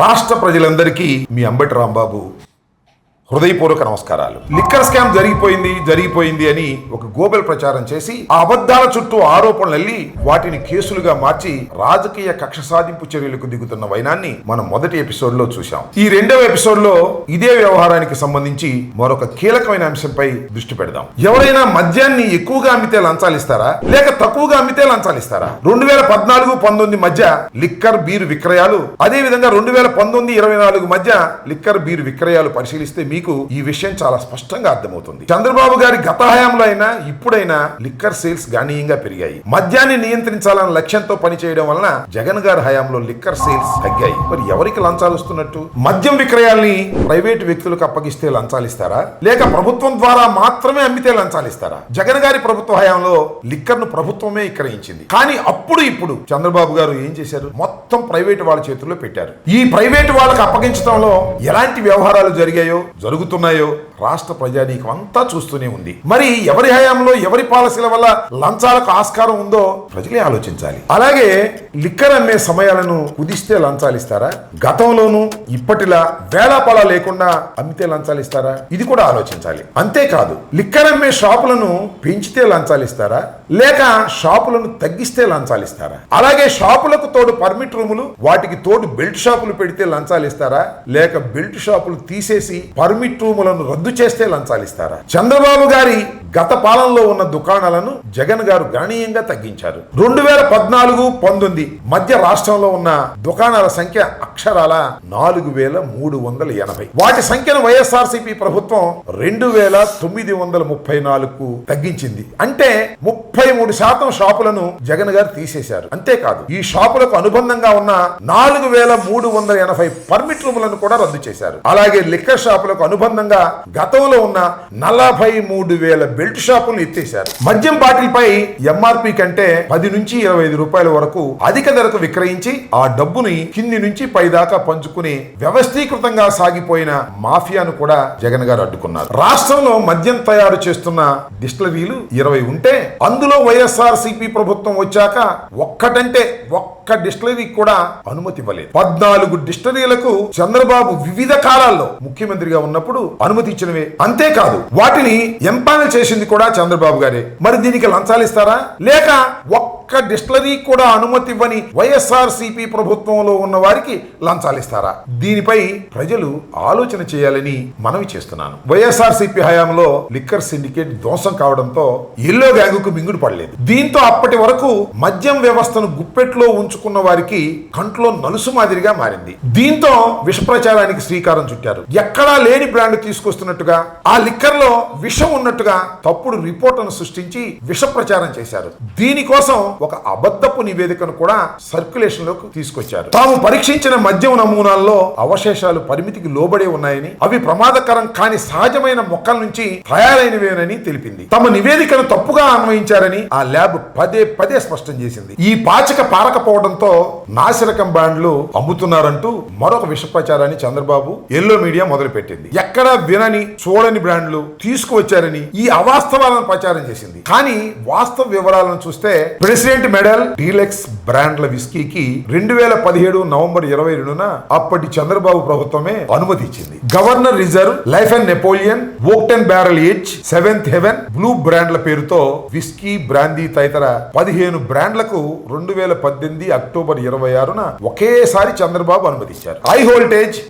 రాష్ట్ర ప్రజలందరికీ మీ అంబటి రాంబాబు హృదయపూర్వక నమస్కారాలు. లిక్కర్ స్కామ్ జరిగిపోయింది అని ఒక గోబెల్ ప్రచారం చేసి ఆ అబద్ధాల చుట్టూ ఆరోపణలు అల్లి వాటిని కేసులుగా మార్చి రాజకీయ కక్ష సాధింపు చర్యలకు దిగుతున్న వైనాన్ని మనం మొదటి ఎపిసోడ్ లో చూశాం. ఈ రెండవ ఎపిసోడ్ లో ఇదే వ్యవహారానికి సంబంధించి మరొక కీలకమైన అంశంపై దృష్టి పెడదాం. ఎవరైనా మద్యాన్ని ఎక్కువగా అమ్మితే లంచాలిస్తారా లేక తక్కువగా అమ్మితే లంచాలిస్తారా? 2014-19 మధ్య లిక్కర్ బీరు విక్రయాలు, అదే విధంగా 2019-24 మధ్య లిక్కర్ బీరు విక్రయాలు పరిశీలిస్తే మీకు ఈ విషయం చాలా స్పష్టంగా అర్థమవుతుంది. చంద్రబాబు గారి గత హయాంలో అయినా ఇప్పుడైనా లిక్కర్ సేల్స్ గణనీయంగా పెరిగాయి. మద్యాన్ని నియంత్రించాలన్న లక్ష్యంతో పనిచేయడం వలన జగన్ గారి హయాంలో లిక్కర్ సేల్స్ తగ్గాయి. మరి ఎవరికి లంచాలు వస్తున్నట్టు? మద్యం విక్రయాల్ని ప్రైవేటు వ్యక్తులకు అప్పగిస్తే లంచాలిస్తారా లేక ప్రభుత్వం ద్వారా మాత్రమే అమ్మితే లంచాలిస్తారా? జగన్ గారి ప్రభుత్వ హయాంలో లిక్కర్ ను ప్రభుత్వమే విక్రయించింది. కానీ ఇప్పుడు చంద్రబాబు గారు ఏం చేశారు? మొత్తం ప్రైవేటు వాళ్ళ చేతుల్లో పెట్టారు. ఈ ప్రైవేటు వాళ్ళకి అప్పగించడంలో ఎలాంటి వ్యవహారాలు జరుగుతున్నాయో రాష్ట్ర ప్రజానీకం అంతా చూస్తూనే ఉంది. మరి ఎవరి హయాంలో ఎవరి పాలసీల వల్ల లంచాలకు ఆస్కారం ఉందో ప్రజలే ఆలోచించాలి. అలాగే లిక్కర్ అమ్మే సమయాలను కుదిస్తే లంచాలిస్తారా? గతంలోనూ ఇప్పటిలా వేళాపళ లేకుండా అమ్మితే లంచాలిస్తారా? ఇది కూడా ఆలోచించాలి. అంతేకాదు, లిక్కర్ అమ్మే షాపులను పెంచితే లంచాలిస్తారా లేక షాపులను తగ్గిస్తే లంచాలిస్తారా? అలాగే షాపులకు తోడు పర్మిట్ రూములు, వాటికి తోడు బెల్ట్ షాపులు పెడితే లంచాలిస్తారా లేక బెల్ట్ షాపులు తీసేసి పర్మిట్ రూములను రద్దు చేస్తే లంచాలిస్తారా? చంద్రబాబు గారి గత పాలనలో ఉన్న దుకాణాలను జగన్ గారు గణనీయంగా తగ్గించారు. 2014-19 మధ్య రాష్ట్రంలో ఉన్న దుకాణాల సంఖ్య అక్షరాల 4380. వాటి సంఖ్యను వైఎస్ఆర్సీపీ ప్రభుత్వం 2934కు తగ్గించింది. అంటే 33% షాపులను జగన్ గారు తీసేశారు. అంతేకాదు, ఈ షాపులకు అనుబంధంగా ఉన్న 4380 పర్మిట్ రూములను కూడా రద్దు చేశారు. అలాగే లిక్కర్ షాపులకు అనుబంధంగా గతంలో ఉన్న 43,000 బెల్ట్ షాపులను ఎత్తేశారు. మద్యం బాటిల్ పై ఎంఆర్పి కంటే 10 నుంచి 25 రూపాయల వరకు అధిక ధరకు విక్రయించి ఆ డబ్బుని కింది నుంచి పై దాకా పంచుకుని వ్యవస్థీకృతంగా సాగిపోయిన మాఫియాను కూడా జగన్ గారు అడ్డుకున్నారు. రాష్ట్రంలో మద్యం తయారు చేస్తున్న డిస్టిలరీలు 20 ఉంటే అందులో వైఎస్ఆర్సీపీ ప్రభుత్వం వచ్చాక ఒక్క డిస్టిలరీ కూడా అనుమతి ఇవ్వలేదు. 14 డిస్టిలరీలకు చంద్రబాబు వివిధ కాలాల్లో ముఖ్యమంత్రిగా ఉన్నప్పుడు అనుమతి ఇచ్చినవే. అంతేకాదు, వాటిని ఎంపానల్ చేసింది కూడా చంద్రబాబు గారే. మరి దీనికి లంచాలిస్తారా లేక ఒక్క డిస్టిలరీ కూడా అనుమతి ఇవ్వని వైఎస్ఆర్సీపీ ప్రభుత్వంలో ఉన్న వారికి లంచాలిస్తారా? దీనిపై ప్రజలు ఆలోచన చేయాలని మనవి చేస్తున్నాను. వైఎస్ఆర్సీపీ హయాంలో లిక్కర్ సిండికేట్ ధ్వంసం కావడంతో ఎల్లో గ్యాంగుకు మింగుడు పడలేదు. దీంతో అప్పటి వరకు మద్యం వ్యవస్థను గుప్పెట్లో ఉంచుకున్న వారికి కంట్లో నలుసు మాదిరిగా మారింది. దీంతో విష ప్రచారానికి శ్రీకారం చుట్టారు. ఎక్కడా లేని బ్రాండ్ తీసుకొస్తున్నట్టుగా, ఆ లిక్కర్ లో విషం ఉన్నట్టుగా తప్పుడు రిపోర్టును సృష్టించి విష ప్రచారం చేశారు. దీనికోసం ఒక అబద్ధపు నివేదికను కూడా సర్క్యులేషన్ లోకి తీసుకొచ్చారు. తాము పరీక్షించిన మద్యం నమూనాల్లో అవశేషాలు పరిమితికి లోబడే ఉన్నాయని, అవి ప్రమాదకరం కాని సహజమైన మొక్కల నుంచి తయారైనవేనని తెలిపింది. తమ నివేదికను తప్పుగా అన్వయించారని ఆ ల్యాబ్ పదే స్పష్టం చేసింది. ఈ పాచిక పారకపోవడంతో నాసిరకం బ్రాండ్లు అమ్ముతున్నారంటూ మరొక విష ప్రచారాన్ని చంద్రబాబు ఎల్లో మీడియా మొదలుపెట్టింది. ఎక్కడా వినని చూడని బ్రాండ్లు తీసుకువచ్చారని ఈ అవాస్తవాలను ప్రచారం చేసింది. కానీ వాస్తవ వివరాలను చూస్తే ప్రెసిడెంట్ మెడల్ డీలక్స్ బ్రాండ్ల విస్కీకి 2017 నవంబర్ 22న అప్పటి చంద్రబాబు ప్రభుత్వమే అనుమతి ఇచ్చింది. Governor Reserve, Life and Napoleon, Octane Barrel Age, Seventh Heaven, Blue బ్రాండ్ల పేరుతో విస్కీ, బ్రాందీ తదితర 15 బ్రాండ్లకు 2018 అక్టోబర్ 26న ఒకేసారి చంద్రబాబు అనుమతించారు. High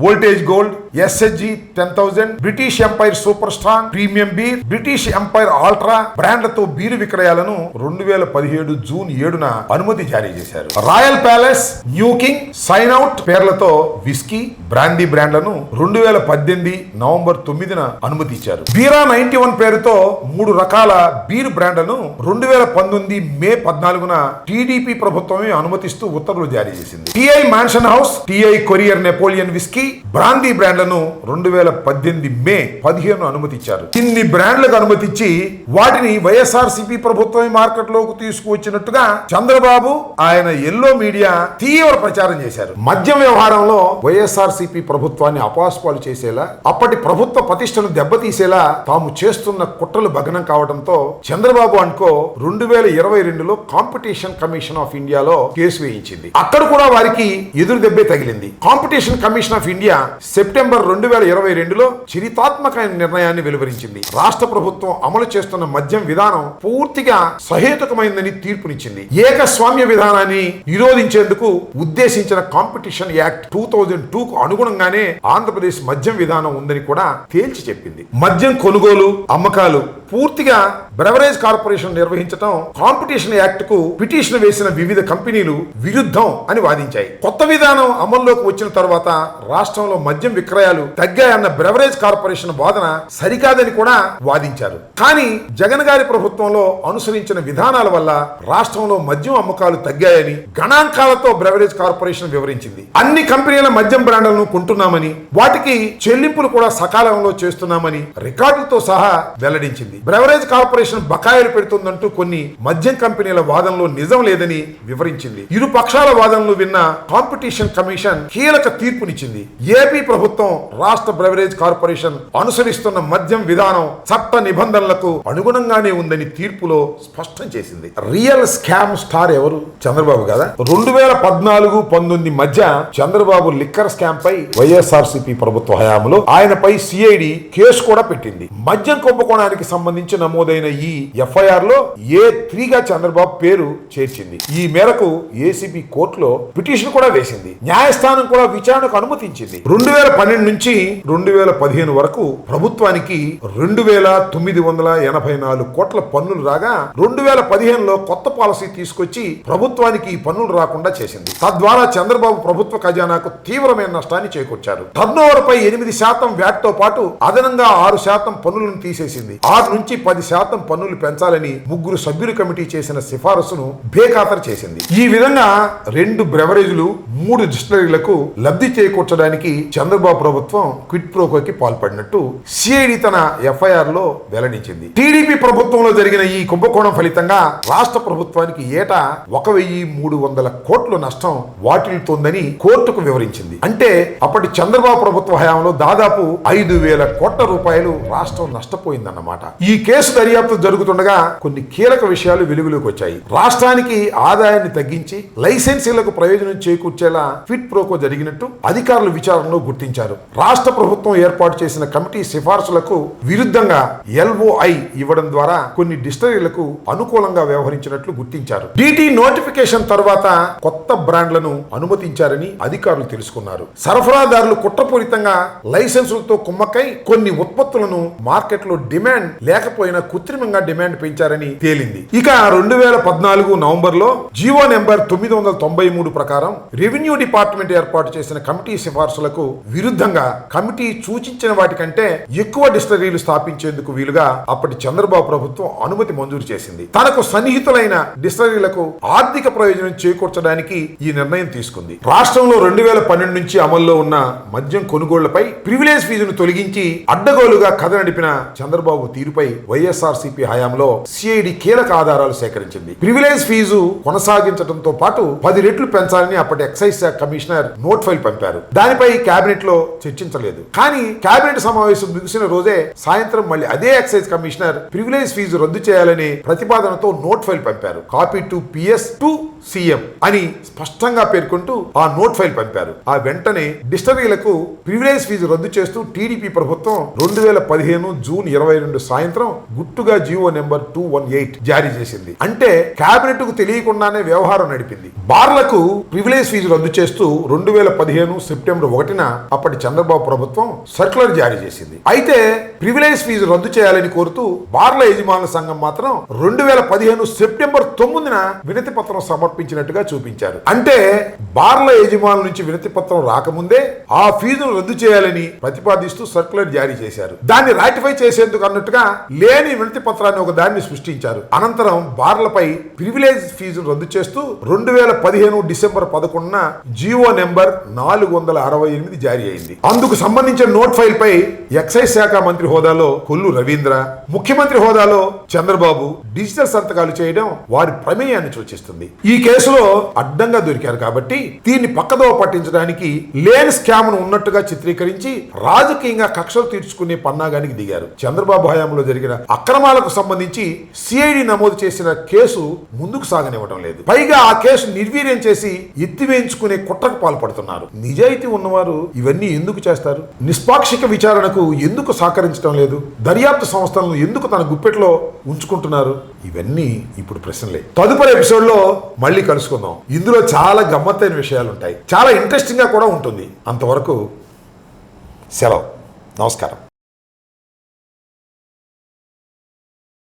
Voltage Gold, SHG 10,000, British Empire Super Strong, premium beer, British Empire Ultra బ్రాండ్లతో బీరు విక్రయాలను 2017 జూన్ 7న అనుమతి జారీ చేశారు. Royal Palace, New King, Sign Out పేర్లతో విస్కీ, బ్రాందీ బ్రాండ్లను 2018 నవంబర్ 9న అనుమతి ఇచ్చారు. బీరా 91 పేరుతో 3 రకాల బీరు బ్రాండ్లను 2019 మే 14న టీడీపీ ప్రభుత్వమే అనుమతిస్తూ ఉత్తర్వులు జారీ చేసింది. TI Mansion House, TI Courier Napoleon whisky, brandy బ్రాండ్లను 2018 మే 15 అనుమతి ఇచ్చారు. ఇన్ని బ్రాండ్లకు అనుమతి ఇచ్చి వాటిని వైఎస్ఆర్సీపీ ప్రభుత్వమే మార్కెట్లోకి తీసుకువచ్చినట్టుగా చంద్రబాబు, ఆయన ఎల్లో మీడియా తీవ్ర ప్రచారం చేశారు. మద్యం వ్యవహారంలో వైఎస్ఆర్సీపీ ప్రభుత్వాన్ని అపాస్పాలు చేసేలా, అప్పటి ప్రభుత్వ ప్రతిష్టను దెబ్బతీసేలా తాము చేస్తున్న కుట్రలు భగ్నం కావడంతో చంద్రబాబు అనుకో 2022లో కాంపిటీషన్ కమిషన్ ఆఫ్ ఇండియాలో కేసు మూసివేయించింది. అక్కడ కూడా వారికి ఎదురు దెబ్బే తగిలింది. Competition commission of India September 2022లో చరితాత్మకమైన నిర్ణయాన్ని వెలువరించింది. రాష్ట్ర ప్రభుత్వం అమలు చేస్తున్న మద్యం విధానం పూర్తిగా సహేతుకమైందని తీర్పునిచ్చింది. ఏకస్వామ్య విధానాన్ని నిరోధించేందుకు ఉద్దేశించిన కాంపిటీషన్ యాక్ట్ 2002కు అనుగుణంగానే ఆంధ్రప్రదేశ్ మద్యం విధానం ఉందని కూడా తేల్చి చెప్పింది. మద్యం కొనుగోలు, అమ్మకాలు పూర్తిగా బ్రెవరేజ్ కార్పొరేషన్ నిర్వహించడం కాంపిటీషన్ యాక్ట్ కు పిటిషన్ వేసిన వివిధ కంపెనీలు విరుద్ధం అని వాదించాయి. కొత్త విధానం అమల్లోకి వచ్చిన తర్వాత రాష్ట్రంలో మద్యం విక్రయాలు తగ్గాయన్న బ్రెవరేజ్ కార్పొరేషన్ వాదన సరికాదని కూడా వాదించారు. కానీ జగన్ గారి ప్రభుత్వంలో అనుసరించిన విధానాల వల్ల రాష్ట్రంలో మద్యం అమ్మకాలు తగ్గాయని గణాంకాలతో బ్రెవరేజ్ కార్పొరేషన్ వివరించింది. అన్ని కంపెనీల మద్యం బ్రాండ్లను కొంటున్నామని, వాటికి చెల్లింపులు కూడా సకాలంలో చేస్తున్నామని రికార్డులతో సహా వెల్లడించింది. బ్రెవరేజ్ కార్పొరేషన్ బకాయిలు పెడుతుందంటూ కొన్ని మద్యం కంపెనీల వాదనలో నిజం లేదని వివరించింది. ఇరు పక్షాల వాదనలు విన్న కాంపిటీషన్ కమిషన్ కీలక తీర్పునిచ్చింది. ఏపీ ప్రభుత్వం రాష్ట్ర బ్రెవరేజ్ కార్పొరేషన్ అనుసరిస్తున్న మద్యం విధానం చట్ట నిబంధనలకు అనుగుణంగానే ఉందని తీర్పులో స్పష్టం చేసింది. రియల్ స్కామ్ స్టార్ ఎవరు? చంద్రబాబు కదా. 2014-19 మధ్య చంద్రబాబు లిక్కర్ స్కామ్ పై వైఎస్ఆర్సీపీ ప్రభుత్వ హయాంలో ఆయనపై సిఐడి కేసు కూడా పెట్టింది. మద్యం కుంభకోణానికి సంబంధించి నమోదైన ఈ ఎఫ్ఐఆర్ లో A3గా చంద్రబాబు పేరు చేర్చింది. ఈ మేరకు ఏసీబీ కోర్టులో పిటిషన్ కూడా వేసింది. న్యాయస్థానం కూడా విచారణకు అనుమతించింది. 2012 నుంచి 2015 వరకు ప్రభుత్వానికి 2,984 కోట్ల పన్నులు రాగా 2015లో కొత్త పాలసీ తీసుకొచ్చి ప్రభుత్వానికి ఈ పన్నులు రాకుండా చేసింది. తద్వారా చంద్రబాబు ప్రభుత్వ ఖజానాకు తీవ్రమైన నష్టాన్ని చేకూర్చారు. టర్నోవర్ పై 8% వ్యాట్ తో పాటు అదనంగా 6% పన్నులను తీసేసింది. 6 నుంచి 10% పన్నులు పెంచాలని 3 సభ్యుల కమిటీ చేసిన సిఫారసును బేఖాతరు చేసింది. ఈ విధంగా 2 బ్రెవరేజ్లు 3 డిస్టిలరీలకు లబ్ధి చేకూర్చడానికి చంద్రబాబు ప్రభుత్వం క్విడ్ ప్రోకోకి పాల్పడినట్టు సిఐడి తన ఎఫ్ఐఆర్ లో వెల్లడించింది. టీడీపీ ప్రభుత్వంలో జరిగిన ఈ కుంభకోణం ఫలితంగా రాష్ట్ర ప్రభుత్వానికి ఏటా 1,300 కోట్ల నష్టం వాటిల్లుతోందని కోర్టుకు వివరించింది. అంటే అప్పటి చంద్రబాబు ప్రభుత్వ హయాంలో దాదాపు 5,000 కోట్ల రూపాయలు రాష్ట్రం నష్టపోయిందన్నమాట. ఈ కేసు దర్యాప్తు జరుగుతుండగా కొన్ని కీలక విషయాలు వెలుగులోకి వచ్చాయి. రాష్ట్రానికి ఆదాయాన్ని తగ్గించి లైసెన్సీలకు ప్రయోజనం చేకూర్చేలా క్విడ్ ప్రోకో జరిగినట్టు అధికారులు విచారణలో గుర్తించారు. రాష్ట్ర ప్రభుత్వం ఏర్పాటు చేసిన కమిటీ సిఫార్సులకు విరుద్ధంగా LOI ఇవ్వడం ద్వారా కొన్ని డిస్టిలరీలకు అనుకూలంగా వ్యవహరించినట్లు గుర్తించారు. DT నోటిఫికేషన్ తర్వాత కొత్త బ్రాండ్లను అనుమతించారని అధికారులు తెలుసుకున్నారు. సరఫరాదారులు కుట్రపూరితంగా లైసెన్సులతో కుమ్మక్కై కొన్ని ఉత్పత్తులను మార్కెట్లో డిమాండ్ లేకపోయినా కృత్రిమంగా డిమాండ్ పెంచారని తేలింది. ఇక 2014 నవంబర్లో జీవో నెంబర్ 993 ప్రకారం రెవెన్యూ డిపార్ట్మెంట్ ఏర్పాటు చేసిన కమిటీ సిఫార్సులకు విరుద్ధంగా కమిటీ సూచించిన వాటికంటే ఎక్కువ డిస్టిలరీలు స్థాపించేందుకు వీలుగా అప్పటి చంద్రబాబు ప్రభుత్వం అనుమతి మంజూరు చేసింది. తనకు సన్నిహితులైన డిస్టిలరీలకు ఆర్థిక ప్రయోజనం చేకూర్చడానికి ఈ నిర్ణయం తీసుకుంది. రాష్ట్రంలో 2012 నుంచి అమల్లో ఉన్న మద్యం కొనుగోళ్లపై ప్రివిలేజ్ ఫీజును తొలగించి అడ్డగోలుగా కథ నడిపిన చంద్రబాబు తీరుపై వైఎస్ఆర్సీపీ హయాంలో సిఐడి కీలక ఆధారాలు సేకరించింది. ప్రివిలేజ్ ఫీజు కొనసాగించడంతో పాటు 10 రెట్లు పెంచాలని అప్పటి ఎక్సైజ్ శాఖ కమిషనర్ నోట్ ఫైల్ పంపారు. దానిపై కేబినెట్ లో చర్చించలేదు. కానీ కేబినెట్ సమావేశం ముగిసిన రోజే సాయంత్రం మళ్ళీ అదే ఎక్సైజ్ కమిషనర్ ప్రివిలేజ్ ఫీజు రద్దు చేయాలని ప్రతిపాదనతో నోట్ ఫైల్ పంపారు. Copy to PS to CM అని స్పష్టంగా పేర్కొంటూ ఆ నోట్ ఫైల్ పంపారు. ఆ వెంటనే డిస్టిలరీలకు ప్రివిలేజ్ ఫీజు రద్దు చేస్తూ టీడీపీ ప్రభుత్వం 2015 జూన్ 22 సాయంత్రం గుట్టుగా జీవో నెంబర్ 218 జారీ చేసింది. అంటే కేబినెట్ కు తెలియకుండానే వ్యవహారం నడిపింది. బార్లకు ప్రివిలేజ్ ఫీజు రద్దు చేస్తూ 2015 సెప్టెంబర్ 1న అప్పటి చంద్రబాబు ప్రభుత్వం సర్క్యులర్ జారీ చేసింది. అయితే ప్రివిలేజ్ ఫీజు రద్దు చేయాలని కోరుతూ బార్ల యజమానుల సంఘం మాత్రం 2015 సెప్టెంబర్ 9న వినతి పత్రం సమర్పించినట్టుగా చూపించారు. అంటే బార్ల యజమానుల నుంచి వినతి పత్రం రాకముందే ఆ ఫీజును రద్దు చేయాలని ప్రతిపాదిస్తూ సర్క్యులర్ జారీ చేశారు. దాన్ని రాటిఫై చేసేందుకు అన్నట్టుగా లేని వినతి పత్రాన్ని ఒక దాన్ని సృష్టించారు. అనంతరం బార్లపై ప్రివిలేజ్ ఫీజును రద్దు చేస్తూ 2015 డిసెంబర్ 11న జీవో నెంబర్ 468 జారీ అయింది. అందుకు సంబంధించిన నోట్ ఫైల్ పై ఎక్సైజ్ శాఖ మంత్రి హోదాలో కొల్లు రవీంద్ర, ముఖ్యమంత్రి హోదాలో చంద్రబాబు డిజిటల్ సంతకాలు చేయడం వారి ప్రమేయాన్ని సూచిస్తుంది. ఈ కేసులో అడ్డంగా దొరికారు కాబట్టి దీన్ని పక్కదోవ పట్టించడానికి లేని స్కామ్ ను ఉన్నట్టుగా చిత్రీకరించి రాజకీయంగా కక్షలు తీర్చుకునే పన్నాగానికి దిగారు. చంద్రబాబు హయాంలో జరిగిన అక్రమాలకు సంబంధించి సిఐడి నమోదు చేసిన కేసు ముందుకు సాగనివ్వడం లేదు. పైగా ఆ కేసు నిర్వీర్యం చేసి ఎత్తివేయించుకునే కుట్రకు పాల్పడుతున్నారు. నిజాయితీ ఉన్నవారు ఇవన్నీ ఎందుకు చేస్తారు? నిష్పాక్షిక విచారణకు ఎందుకు సహకరించడం లేదు? దర్యాప్తు సంస్థలను ఎందుకు తన గుప్పెట్లో ఉంచుకుంటున్నారు? ఇవన్నీ ఇప్పుడు ప్రశ్నలే. తదుపరి ఎపిసోడ్ లో మళ్ళీ కలుసుకుందాం. ఇందులో చాలా గమ్మత్తైన విషయాలు ఉంటాయి, చాలా ఇంట్రెస్టింగ్ గా కూడా ఉంటుంది. అంతవరకు సెలవు. నమస్కారం.